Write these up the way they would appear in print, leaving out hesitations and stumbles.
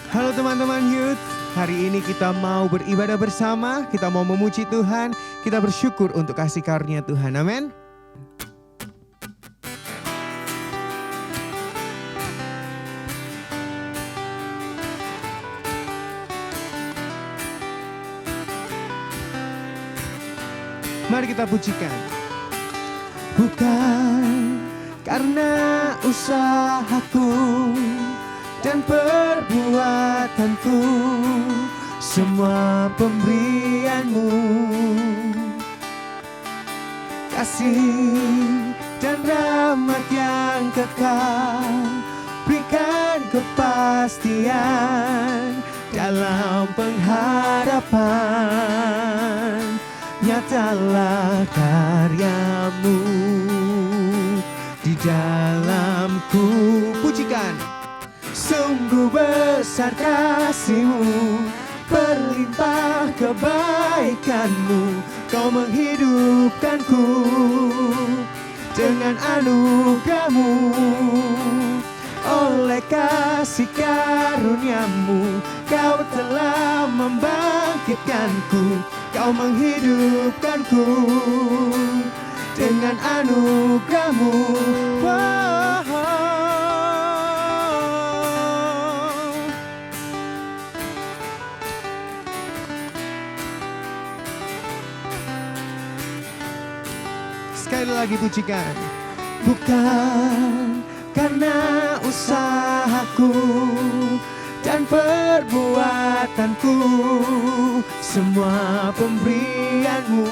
Halo teman-teman youth, hari ini kita mau beribadah bersama, kita mau memuji Tuhan, kita bersyukur untuk kasih karunia Tuhan, amin. Mari kita pujikan. Bukan karena usahaku dan perbuatanku, semua pemberianmu, kasih dan rahmat yang kekal, berikan kepastian dalam pengharapan. Nyatalah karyamu di dalamku. Pujikan. Sungguh besar kasih-Mu, berlimpah kebaikan-Mu, Kau menghidupkanku dengan anugerah-Mu. Oleh kasih karunia-Mu, Kau telah membangkitkanku, Kau menghidupkanku dengan anugerah-Mu. Sekali lagi pujikan. Bukan karena usahaku dan perbuatanku, semua pemberianmu,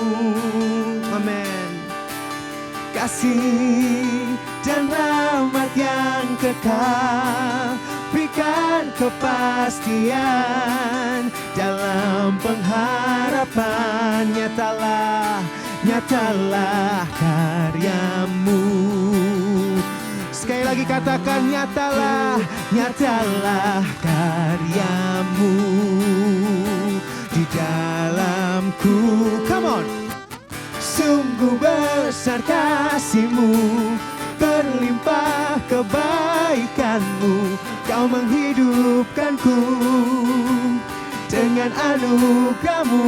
amin. Kasih dan rahmat yang kekal, berikan kepastian dalam pengharapan. Nyatalah karyamu. Sekali lagi katakan, nyatalah karyamu di dalamku. Come on. Sungguh besar kasih-Mu, berlimpah kebaikan-Mu, Kau menghidupkanku dengan anugerah-Mu.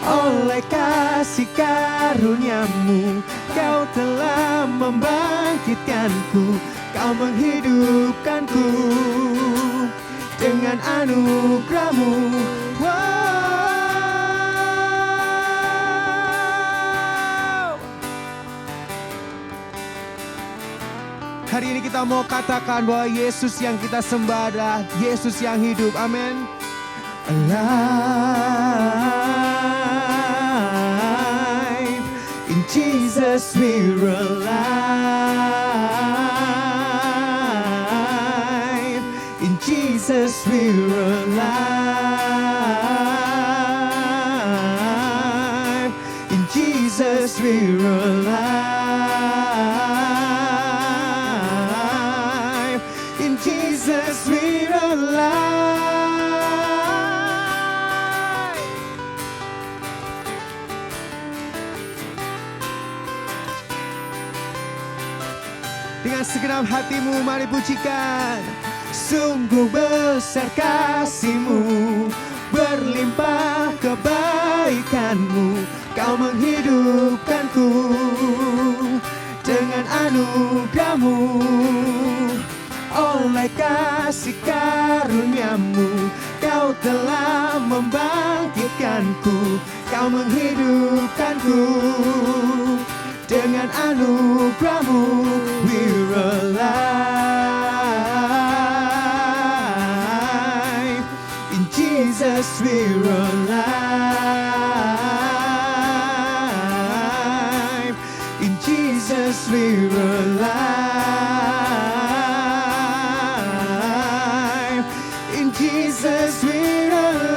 Oleh kasih karunia-Mu, Kau telah membangkitkanku, Kau menghidupkanku dengan anugerah-Mu. Hari ini kita mau katakan bahwa Yesus yang kita sembah adalah Yesus yang hidup, amin. Alive, in Jesus we're alive, in Jesus we're alive, in Jesus we're alive, in Jesus we're alive. Dengan segenap hatimu mari pujikan. Sungguh besar kasih-Mu, berlimpah kebaikan-Mu, Kau menghidupkanku dengan anugerah-Mu. Oleh kasih karunia-Mu, Kau telah membangkitkanku, Kau menghidupkanku dengan anugerah-Mu. We're alive, in Jesus we're alive, in Jesus we're alive, in Jesus we're alive.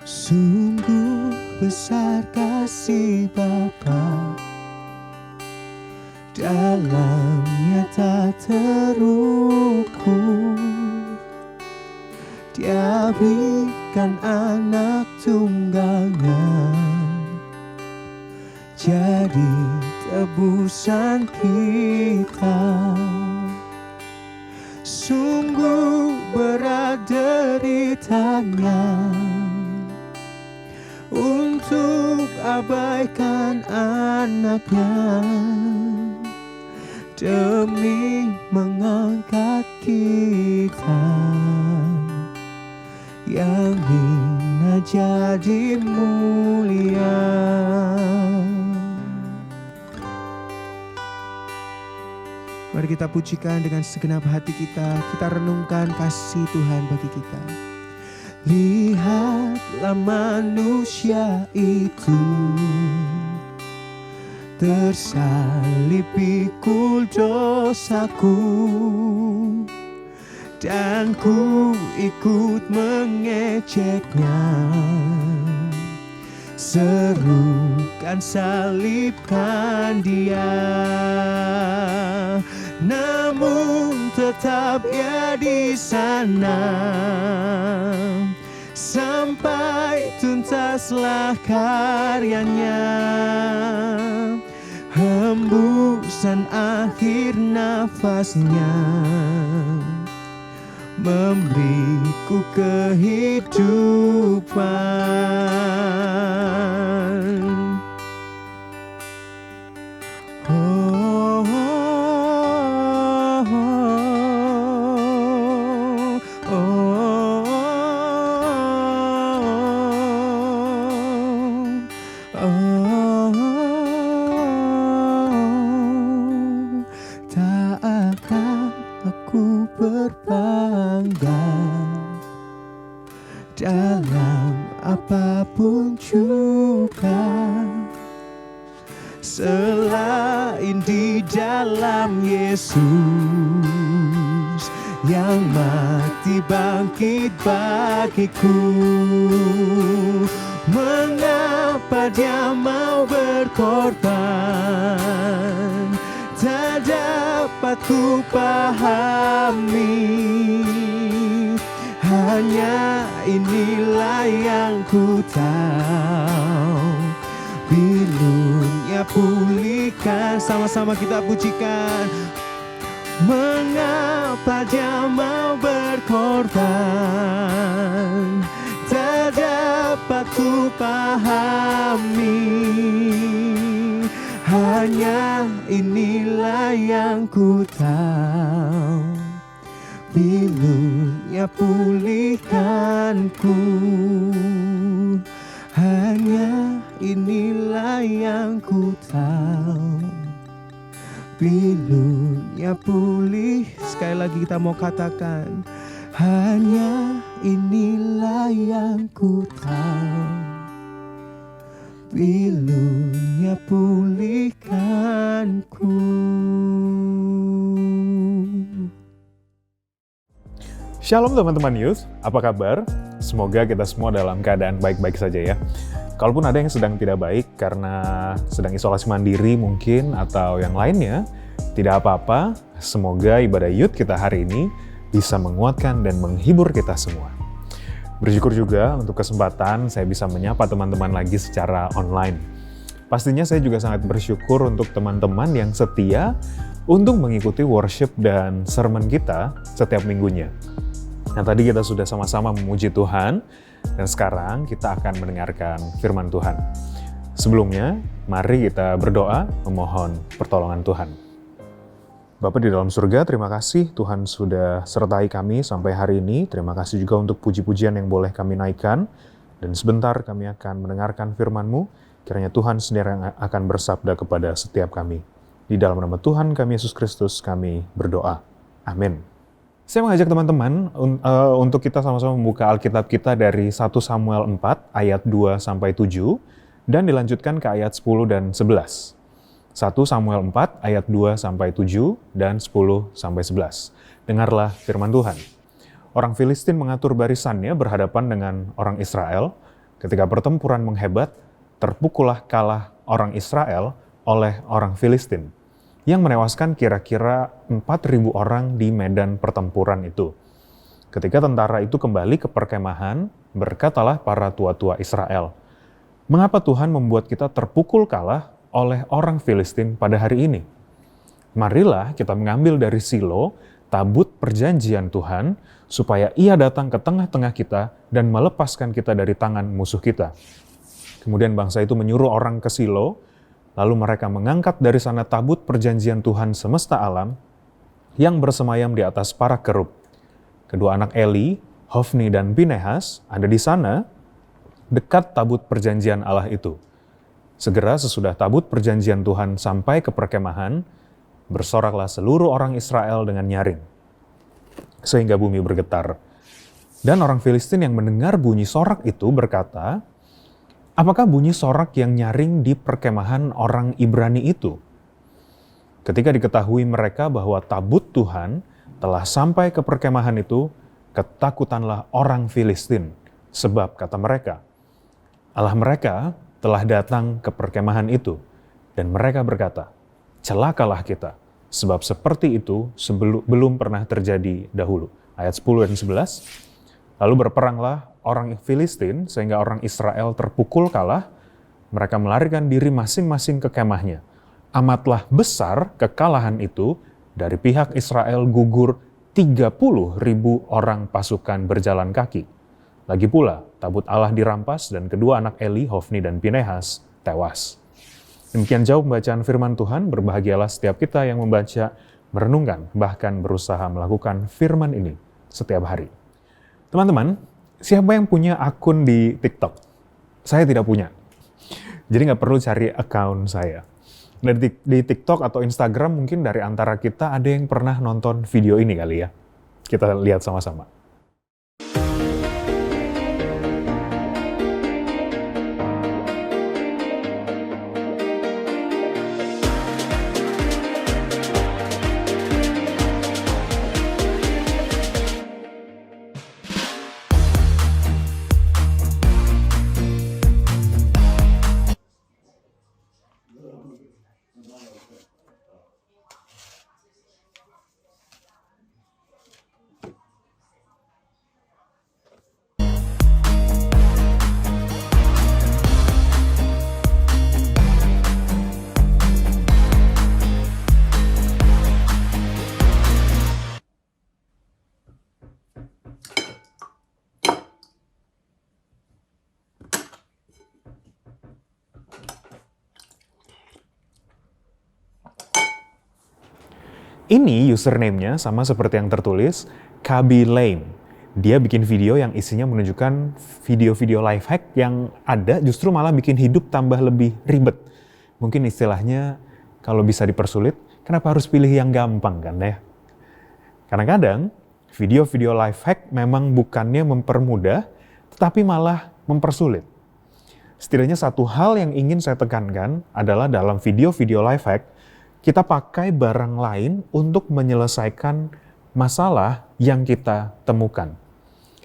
Sungguh besar kasih Bapa dalamnya tak terukur. Dia berikan anak tunggalnya, jadi tebusan kita. Sungguh berat deritanya untuk abaikan anaknya, demi mengangkat kita yang hina jadi mulia. Mari kita pujikan dengan segenap hati kita. Kita renungkan kasih Tuhan bagi kita. Lihatlah manusia itu tersalib pikul dosaku, dan ku ikut mengejeknya. Serukan salibkan dia, namun tetap ia di sana sampai tuntaslah karyanya. Hembusan akhir nafasnya memberiku kehidupan. Oh, oh, oh, oh, oh. Tak akan aku berbangga dalam apapun juga, selain di dalam Yesus yang mati bangkit bagiku. Mengapa dia mau berkorban, tak dapat ku pahami. Hanya inilah yang ku tahu, bilurnya pulihkan. Sama-sama kita pujikan. Mengapa dia mau berkorban, tak dapat ku pahami. Hanya inilah yang ku tahu, bilurnya pulihkanku. Hanya inilah yang ku tahu, bilurnya pulih. Sekali lagi kita mau katakan, hanya inilah yang ku tahu, bilurnya pulihkanku. Shalom teman-teman youth, apa kabar? Semoga kita semua dalam keadaan baik-baik saja ya. Kalaupun ada yang sedang tidak baik karena sedang isolasi mandiri mungkin atau yang lainnya, tidak apa-apa. Semoga ibadah youth kita hari ini bisa menguatkan dan menghibur kita semua. Bersyukur juga untuk kesempatan saya bisa menyapa teman-teman lagi secara online. Pastinya saya juga sangat bersyukur untuk teman-teman yang setia untuk mengikuti worship dan sermon kita setiap minggunya. Nah, tadi kita sudah sama-sama memuji Tuhan, dan sekarang kita akan mendengarkan firman Tuhan. Sebelumnya, mari kita berdoa memohon pertolongan Tuhan. Bapa di dalam surga, terima kasih Tuhan sudah sertai kami sampai hari ini. Terima kasih juga untuk puji-pujian yang boleh kami naikkan. Dan sebentar kami akan mendengarkan firman-Mu. Kiranya Tuhan sendiri yang akan bersabda kepada setiap kami. Di dalam nama Tuhan kami Yesus Kristus kami berdoa. Amin. Saya mengajak teman-teman untuk kita sama-sama membuka Alkitab kita dari 1 Samuel 4 ayat 2-7 dan dilanjutkan ke ayat 10 dan 11. 1 Samuel 4 ayat 2-7 dan 10-11. Dengarlah firman Tuhan. Orang Filistin mengatur barisannya berhadapan dengan orang Israel. Ketika pertempuran menghebat, terpukullah kalah orang Israel oleh orang Filistin. yang menewaskan kira-kira 4.000 orang di medan pertempuran itu. Ketika tentara itu kembali ke perkemahan, berkatalah para tua-tua Israel, "Mengapa Tuhan membuat kita terpukul kalah oleh orang Filistin pada hari ini? Marilah kita mengambil dari Silo tabut perjanjian Tuhan, supaya ia datang ke tengah-tengah kita dan melepaskan kita dari tangan musuh kita." Kemudian bangsa itu menyuruh orang ke Silo, lalu mereka mengangkat dari sana tabut perjanjian Tuhan semesta alam yang bersemayam di atas para kerub. Kedua anak Eli, Hofni dan Pinehas, ada di sana dekat tabut perjanjian Allah itu. Segera sesudah tabut perjanjian Tuhan sampai ke perkemahan, bersoraklah seluruh orang Israel dengan nyaring, sehingga bumi bergetar. Dan orang Filistin yang mendengar bunyi sorak itu berkata, "Apakah bunyi sorak yang nyaring di perkemahan orang Ibrani itu?" Ketika diketahui mereka bahwa tabut Tuhan telah sampai ke perkemahan itu, ketakutanlah orang Filistin, sebab kata mereka, Allah mereka telah datang ke perkemahan itu, dan mereka berkata, "Celakalah kita, sebab seperti itu belum pernah terjadi dahulu." Ayat 10 dan 11, lalu berperanglah orang Filistin sehingga orang Israel terpukul kalah, mereka melarikan diri masing-masing ke kemahnya. Amatlah besar kekalahan itu, dari pihak Israel gugur 30.000 orang pasukan berjalan kaki. Lagi pula, tabut Allah dirampas dan kedua anak Eli, Hofni dan Pinehas tewas. Demikian jauh pembacaan firman Tuhan, berbahagialah setiap kita yang membaca, merenungkan, bahkan berusaha melakukan firman ini setiap hari. Teman-teman, siapa yang punya akun di TikTok? Saya tidak punya. Jadi nggak perlu cari akun saya. Di TikTok atau Instagram mungkin dari antara kita ada yang pernah nonton video ini kali ya. Kita lihat sama-sama. Ini username-nya sama seperti yang tertulis, Kaby Lame. Dia bikin video yang isinya menunjukkan video-video life hack yang ada justru malah bikin hidup tambah lebih ribet. Mungkin istilahnya kalau bisa dipersulit, kenapa harus pilih yang gampang kan ya? Kadang-kadang video-video life hack memang bukannya mempermudah, tetapi malah mempersulit. Setidaknya satu hal yang ingin saya tekankan adalah dalam video-video life hack, kita pakai barang lain untuk menyelesaikan masalah yang kita temukan.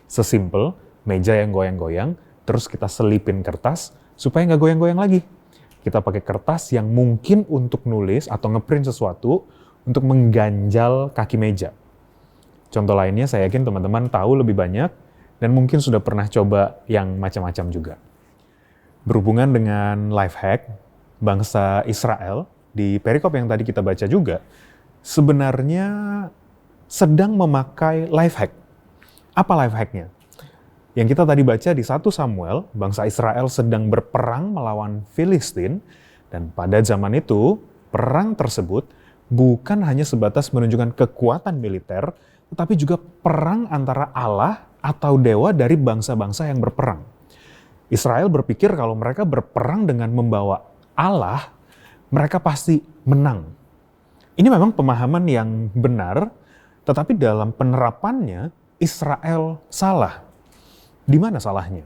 Sesimpel meja yang goyang-goyang, terus kita selipin kertas supaya nggak goyang-goyang lagi. Kita pakai kertas yang mungkin untuk nulis atau ngeprint sesuatu untuk mengganjal kaki meja. Contoh lainnya saya yakin teman-teman tahu lebih banyak dan mungkin sudah pernah coba yang macam-macam juga. Berhubungan dengan life hack, bangsa Israel di perikop yang tadi kita baca juga, sebenarnya sedang memakai life hack. Apa life hacknya? Yang kita tadi baca di 1 Samuel, bangsa Israel sedang berperang melawan Filistin, dan pada zaman itu, perang tersebut bukan hanya sebatas menunjukkan kekuatan militer, tetapi juga perang antara Allah atau dewa dari bangsa-bangsa yang berperang. Israel berpikir kalau mereka berperang dengan membawa Allah, mereka pasti menang. Ini memang pemahaman yang benar, tetapi dalam penerapannya Israel salah. Di mana salahnya?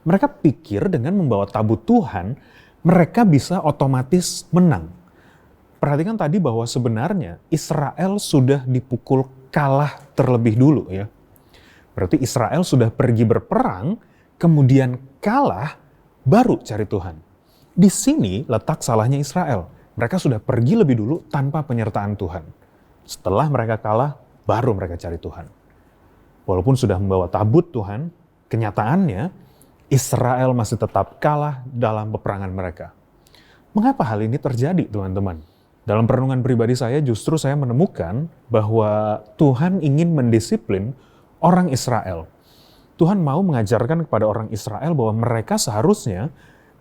Mereka pikir dengan membawa tabut Tuhan, mereka bisa otomatis menang. Perhatikan tadi bahwa sebenarnya Israel sudah dipukul kalah terlebih dulu ya. Berarti Israel sudah pergi berperang, kemudian kalah, baru cari Tuhan. Di sini letak salahnya Israel. Mereka sudah pergi lebih dulu tanpa penyertaan Tuhan. Setelah mereka kalah, baru mereka cari Tuhan. Walaupun sudah membawa tabut Tuhan, kenyataannya Israel masih tetap kalah dalam peperangan mereka. Mengapa hal ini terjadi, teman-teman? Dalam perenungan pribadi saya, justru saya menemukan bahwa Tuhan ingin mendisiplin orang Israel. Tuhan mau mengajarkan kepada orang Israel bahwa mereka seharusnya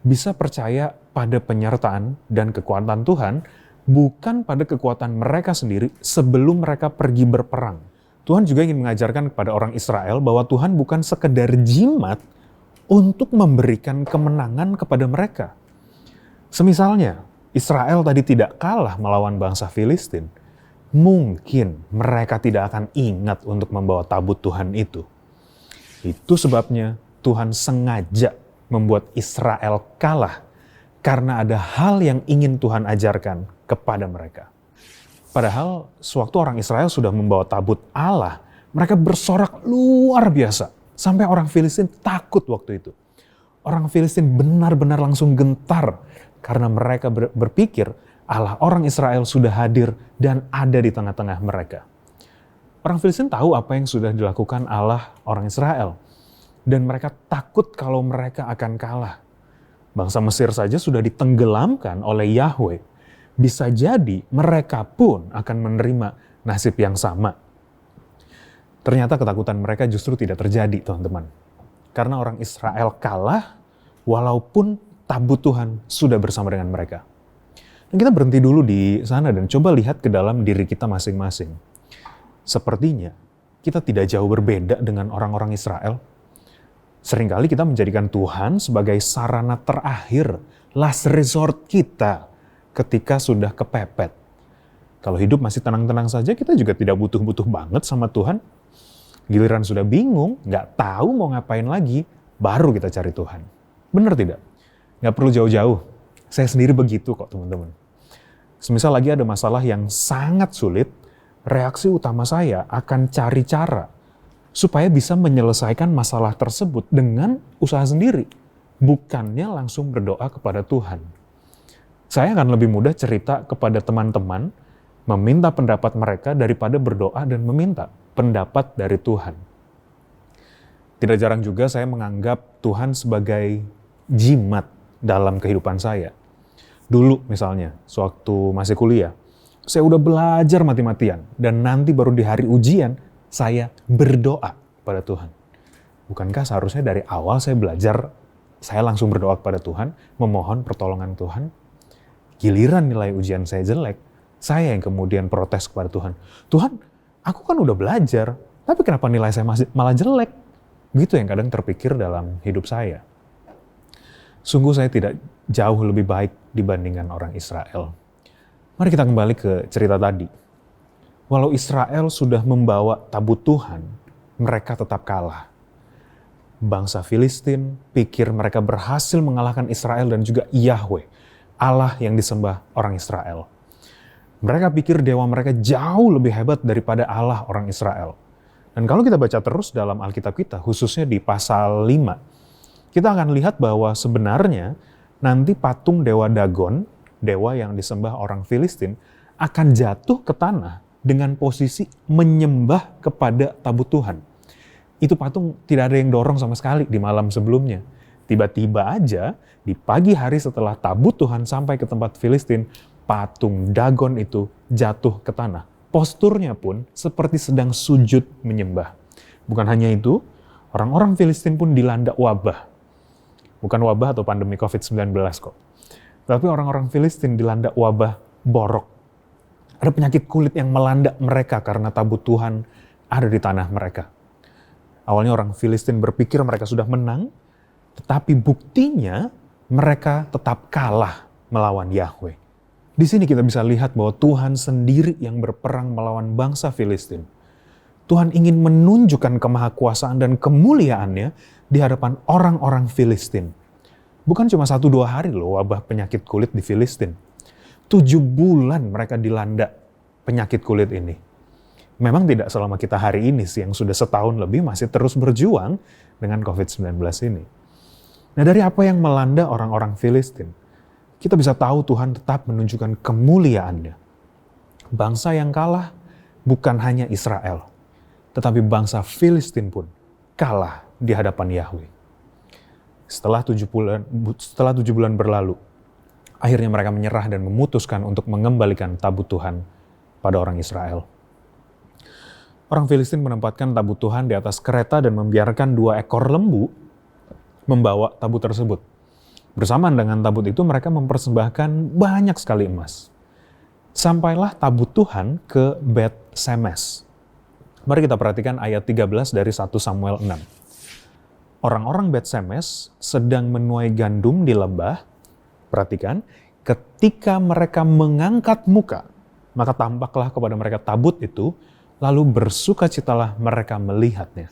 bisa percaya pada penyertaan dan kekuatan Tuhan, bukan pada kekuatan mereka sendiri sebelum mereka pergi berperang. Tuhan juga ingin mengajarkan kepada orang Israel bahwa Tuhan bukan sekedar jimat untuk memberikan kemenangan kepada mereka. Semisalnya, Israel tadi tidak kalah melawan bangsa Filistin, mungkin mereka tidak akan ingat untuk membawa tabut Tuhan itu. Itu sebabnya Tuhan sengaja membuat Israel kalah karena ada hal yang ingin Tuhan ajarkan kepada mereka. Padahal sewaktu orang Israel sudah membawa tabut Allah, mereka bersorak luar biasa sampai orang Filistin takut waktu itu. Orang Filistin benar-benar langsung gentar karena mereka berpikir Allah orang Israel sudah hadir dan ada di tengah-tengah mereka. Orang Filistin tahu apa yang sudah dilakukan Allah orang Israel. Dan mereka takut kalau mereka akan kalah. Bangsa Mesir saja sudah ditenggelamkan oleh Yahweh. Bisa jadi mereka pun akan menerima nasib yang sama. Ternyata ketakutan mereka justru tidak terjadi, teman-teman. Karena orang Israel kalah walaupun tabut Tuhan sudah bersama dengan mereka. Dan kita berhenti dulu di sana dan coba lihat ke dalam diri kita masing-masing. Sepertinya kita tidak jauh berbeda dengan orang-orang Israel. Seringkali kita menjadikan Tuhan sebagai sarana terakhir, last resort kita ketika sudah kepepet. Kalau hidup masih tenang-tenang saja, kita juga tidak butuh-butuh banget sama Tuhan. Giliran sudah bingung, nggak tahu mau ngapain lagi, baru kita cari Tuhan. Benar tidak? Nggak perlu jauh-jauh. Saya sendiri begitu kok, teman-teman. Semisal lagi ada masalah yang sangat sulit, reaksi utama saya akan cari cara supaya bisa menyelesaikan masalah tersebut dengan usaha sendiri, bukannya langsung berdoa kepada Tuhan. Saya akan lebih mudah cerita kepada teman-teman, meminta pendapat mereka daripada berdoa dan meminta pendapat dari Tuhan. Tidak jarang juga saya menganggap Tuhan sebagai jimat dalam kehidupan saya. Dulu misalnya, sewaktu masih kuliah, saya udah belajar mati-matian dan nanti baru di hari ujian saya berdoa pada Tuhan. Bukankah seharusnya dari awal saya belajar, saya langsung berdoa kepada Tuhan, memohon pertolongan Tuhan? Giliran nilai ujian saya jelek, saya yang kemudian protes kepada Tuhan. Tuhan, aku kan udah belajar, tapi kenapa nilai saya malah jelek? Gitu yang kadang terpikir dalam hidup saya. Sungguh saya tidak jauh lebih baik dibandingkan orang Israel. Mari kita kembali ke cerita tadi. Walau Israel sudah membawa tabut Tuhan, mereka tetap kalah. Bangsa Filistin pikir mereka berhasil mengalahkan Israel dan juga Yahweh, Allah yang disembah orang Israel. Mereka pikir dewa mereka jauh lebih hebat daripada Allah orang Israel. Dan kalau kita baca terus dalam Alkitab kita, khususnya di pasal 5, kita akan lihat bahwa sebenarnya nanti patung dewa Dagon, dewa yang disembah orang Filistin, akan jatuh ke tanah dengan posisi menyembah kepada tabut Tuhan. Itu patung tidak ada yang dorong sama sekali di malam sebelumnya. Tiba-tiba aja di pagi hari setelah tabut Tuhan sampai ke tempat Filistin, patung Dagon itu jatuh ke tanah. Posturnya pun seperti sedang sujud menyembah. Bukan hanya itu, orang-orang Filistin pun dilanda wabah. Bukan wabah atau pandemi COVID-19 kok. Tapi orang-orang Filistin dilanda wabah borok. Ada penyakit kulit yang melanda mereka karena tabut Tuhan ada di tanah mereka. Awalnya orang Filistin berpikir mereka sudah menang, tetapi buktinya mereka tetap kalah melawan Yahweh. Di sini kita bisa lihat bahwa Tuhan sendiri yang berperang melawan bangsa Filistin. Tuhan ingin menunjukkan kemahakuasaan dan kemuliaannya di hadapan orang-orang Filistin. Bukan cuma 1-2 hari loh wabah penyakit kulit di Filistin. 7 bulan mereka dilanda penyakit kulit ini. Memang tidak selama kita hari ini sih, yang sudah setahun lebih masih terus berjuang dengan COVID-19 ini. Nah, dari apa yang melanda orang-orang Filistin? kita bisa tahu Tuhan tetap menunjukkan kemuliaan-Nya. Bangsa yang kalah bukan hanya Israel, tetapi bangsa Filistin pun kalah di hadapan Yahweh. Setelah 7 bulan berlalu, akhirnya mereka menyerah dan memutuskan untuk mengembalikan tabut Tuhan pada orang Israel. Orang Filistin menempatkan tabut Tuhan di atas kereta dan membiarkan 2 ekor lembu membawa tabut tersebut. Bersamaan dengan tabut itu mereka mempersembahkan banyak sekali emas. Sampailah tabut Tuhan ke Bet Semes. Mari kita perhatikan ayat 13 dari 1 Samuel 6. Orang-orang Bet Semes sedang menuai gandum di lembah. Perhatikan, ketika mereka mengangkat muka, maka tampaklah kepada mereka tabut itu, lalu bersukacitalah mereka melihatnya.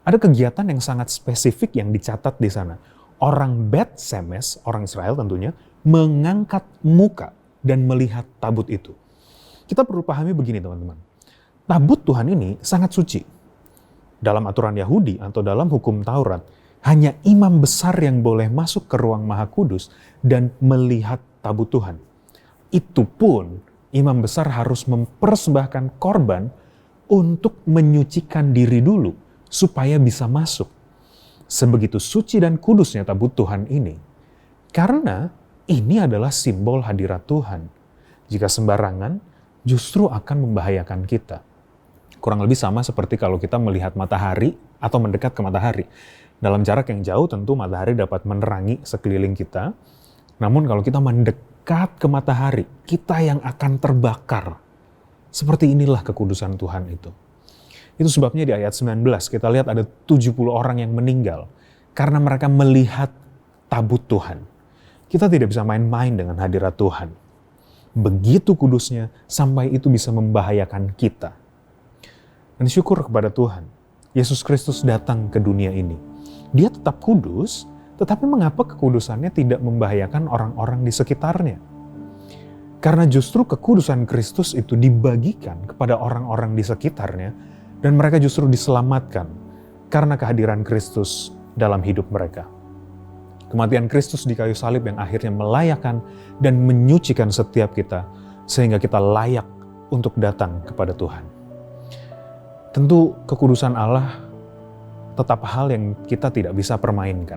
Ada kegiatan yang sangat spesifik yang dicatat di sana. Orang Bet Semes, orang Israel tentunya, mengangkat muka dan melihat tabut itu. Kita perlu pahami begini teman-teman. Tabut Tuhan ini sangat suci. Dalam aturan Yahudi atau dalam hukum Taurat, hanya imam besar yang boleh masuk ke ruang Maha Kudus dan melihat tabut Tuhan. Itu pun imam besar harus mempersembahkan korban untuk menyucikan diri dulu supaya bisa masuk. Sebegitu suci dan kudusnya tabut Tuhan ini. Karena ini adalah simbol hadirat Tuhan. Jika sembarangan, justru akan membahayakan kita. Kurang lebih sama seperti kalau kita melihat matahari atau mendekat ke matahari. Dalam jarak yang jauh tentu matahari dapat menerangi sekeliling kita. Namun kalau kita mendekat ke matahari, kita yang akan terbakar. Seperti inilah kekudusan Tuhan itu. Itu sebabnya di ayat 19 kita lihat ada 70 orang yang meninggal karena mereka melihat tabut Tuhan. Kita tidak bisa main-main dengan hadirat Tuhan. Begitu kudusnya sampai itu bisa membahayakan kita. Dan syukur kepada Tuhan, Yesus Kristus datang ke dunia ini. Dia tetap kudus, tetapi mengapa kekudusannya tidak membahayakan orang-orang di sekitarnya? Karena justru kekudusan Kristus itu dibagikan kepada orang-orang di sekitarnya, dan mereka justru diselamatkan karena kehadiran Kristus dalam hidup mereka. Kematian Kristus di kayu salib yang akhirnya melayakkan dan menyucikan setiap kita, sehingga kita layak untuk datang kepada Tuhan. Tentu kekudusan Allah tetap hal yang kita tidak bisa permainkan.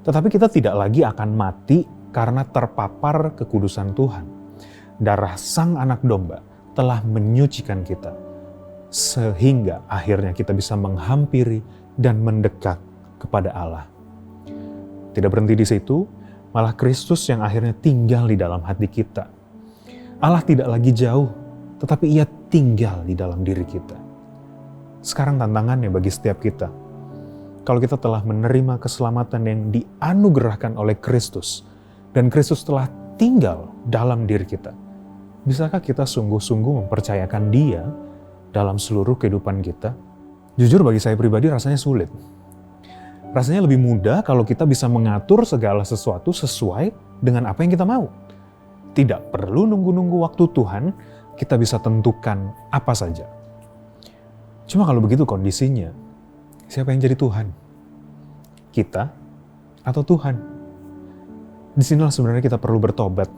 Tetapi kita tidak lagi akan mati karena terpapar kekudusan Tuhan. Darah Sang Anak Domba telah menyucikan kita, sehingga akhirnya kita bisa menghampiri dan mendekat kepada Allah. Tidak berhenti di situ, malah Kristus yang akhirnya tinggal di dalam hati kita. Allah tidak lagi jauh, tetapi Ia tinggal di dalam diri kita. Sekarang tantangannya bagi setiap kita, kalau kita telah menerima keselamatan yang dianugerahkan oleh Kristus, dan Kristus telah tinggal dalam diri kita, bisakah kita sungguh-sungguh mempercayakan Dia dalam seluruh kehidupan kita? Jujur bagi saya pribadi rasanya sulit. Rasanya lebih mudah kalau kita bisa mengatur segala sesuatu sesuai dengan apa yang kita mau. Tidak perlu nunggu-nunggu waktu Tuhan, kita bisa tentukan apa saja. Cuma kalau begitu kondisinya, siapa yang jadi Tuhan? Kita atau Tuhan? Disinilah sebenarnya kita perlu bertobat.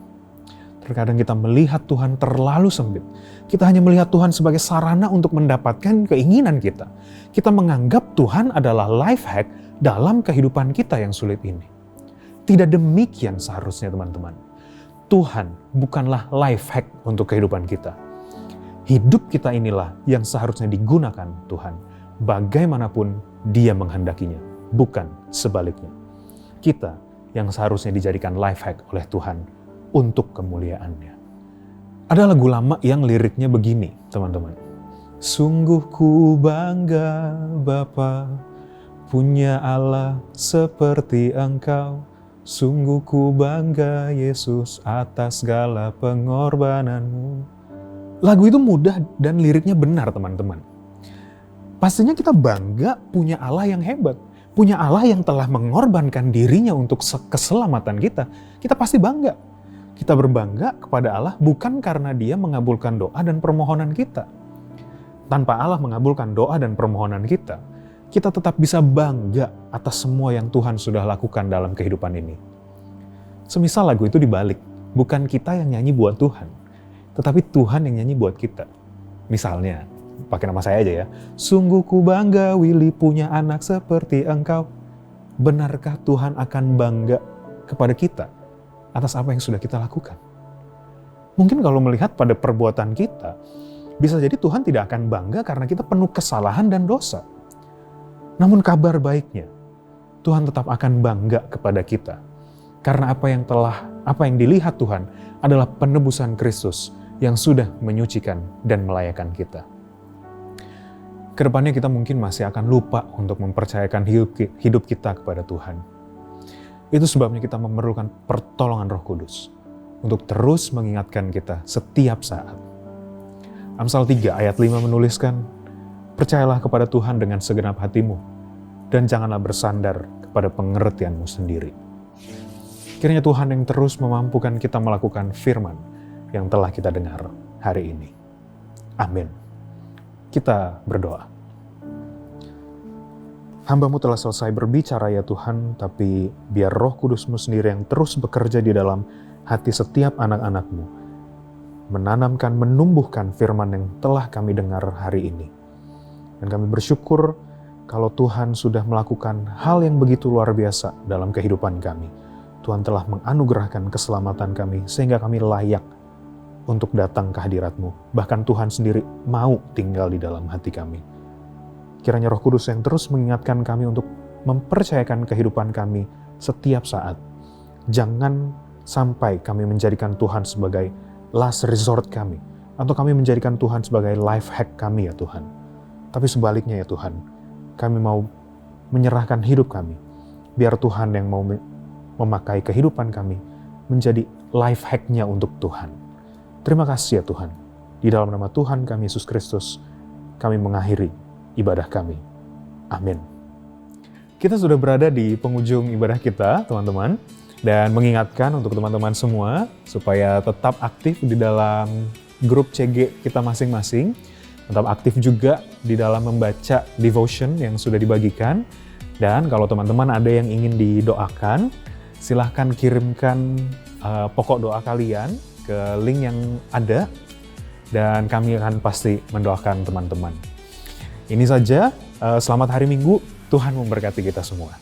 Terkadang kita melihat Tuhan terlalu sempit. Kita hanya melihat Tuhan sebagai sarana untuk mendapatkan keinginan kita. Kita menganggap Tuhan adalah life hack dalam kehidupan kita yang sulit ini. Tidak demikian seharusnya teman-teman. Tuhan bukanlah life hack untuk kehidupan kita. Hidup kita inilah yang seharusnya digunakan Tuhan. Bagaimanapun Dia menghendakinya, bukan sebaliknya. Kita yang seharusnya dijadikan life hack oleh Tuhan untuk kemuliaan-Nya. Ada lagu lama yang liriknya begini, teman-teman. Sungguh ku bangga Bapa, punya Allah seperti Engkau. Sungguh ku bangga Yesus atas segala pengorbanan-Mu. Lagu itu mudah dan liriknya benar, teman-teman. Pastinya kita bangga punya Allah yang hebat. Punya Allah yang telah mengorbankan dirinya untuk keselamatan kita. Kita pasti bangga. Kita berbangga kepada Allah bukan karena Dia mengabulkan doa dan permohonan kita. Tanpa Allah mengabulkan doa dan permohonan kita tetap bisa bangga atas semua yang Tuhan sudah lakukan dalam kehidupan ini. Semisal lagu itu dibalik, bukan kita yang nyanyi buat Tuhan, tetapi Tuhan yang nyanyi buat kita. Misalnya, pakai nama saya aja ya. Sungguh ku bangga Willy punya anak seperti engkau. Benarkah Tuhan akan bangga kepada kita atas apa yang sudah kita lakukan? Mungkin kalau melihat pada perbuatan kita, bisa jadi Tuhan tidak akan bangga karena kita penuh kesalahan dan dosa. Namun kabar baiknya, Tuhan tetap akan bangga kepada kita. Karena apa yang dilihat Tuhan adalah penebusan Kristus yang sudah menyucikan dan melayakan kita. Kedepannya kita mungkin masih akan lupa untuk mempercayakan hidup kita kepada Tuhan. Itu sebabnya kita memerlukan pertolongan Roh Kudus untuk terus mengingatkan kita setiap saat. Amsal 3 ayat 5 menuliskan, percayalah kepada Tuhan dengan segenap hatimu, dan janganlah bersandar kepada pengertianmu sendiri. Kiranya Tuhan yang terus memampukan kita melakukan firman yang telah kita dengar hari ini. Amin. Kita berdoa. Hamba-Mu telah selesai berbicara ya Tuhan, tapi biar Roh Kudus-Mu sendiri yang terus bekerja di dalam hati setiap anak-anak-Mu, menanamkan, menumbuhkan firman yang telah kami dengar hari ini. Dan kami bersyukur kalau Tuhan sudah melakukan hal yang begitu luar biasa dalam kehidupan kami. Tuhan telah menganugerahkan keselamatan kami sehingga kami layak untuk datang ke hadirat-Mu. Bahkan Tuhan sendiri mau tinggal di dalam hati kami. Kiranya Roh Kudus yang terus mengingatkan kami untuk mempercayakan kehidupan kami setiap saat. Jangan sampai kami menjadikan Tuhan sebagai last resort kami, atau kami menjadikan Tuhan sebagai life hack kami ya Tuhan. Tapi sebaliknya ya Tuhan, kami mau menyerahkan hidup kami, biar Tuhan yang mau memakai kehidupan kami menjadi life hack-nya untuk Tuhan. Terima kasih ya Tuhan. Di dalam nama Tuhan kami Yesus Kristus, kami mengakhiri ibadah kami. Amin. Kita sudah berada di penghujung ibadah kita, teman-teman. Dan mengingatkan untuk teman-teman semua supaya tetap aktif di dalam grup CG kita masing-masing. Tetap aktif juga di dalam membaca devotion yang sudah dibagikan. Dan kalau teman-teman ada yang ingin didoakan, silahkan kirimkan pokok doa kalian ke link yang ada. Dan kami akan pasti mendoakan teman-teman. Ini saja, selamat hari Minggu, Tuhan memberkati kita semua.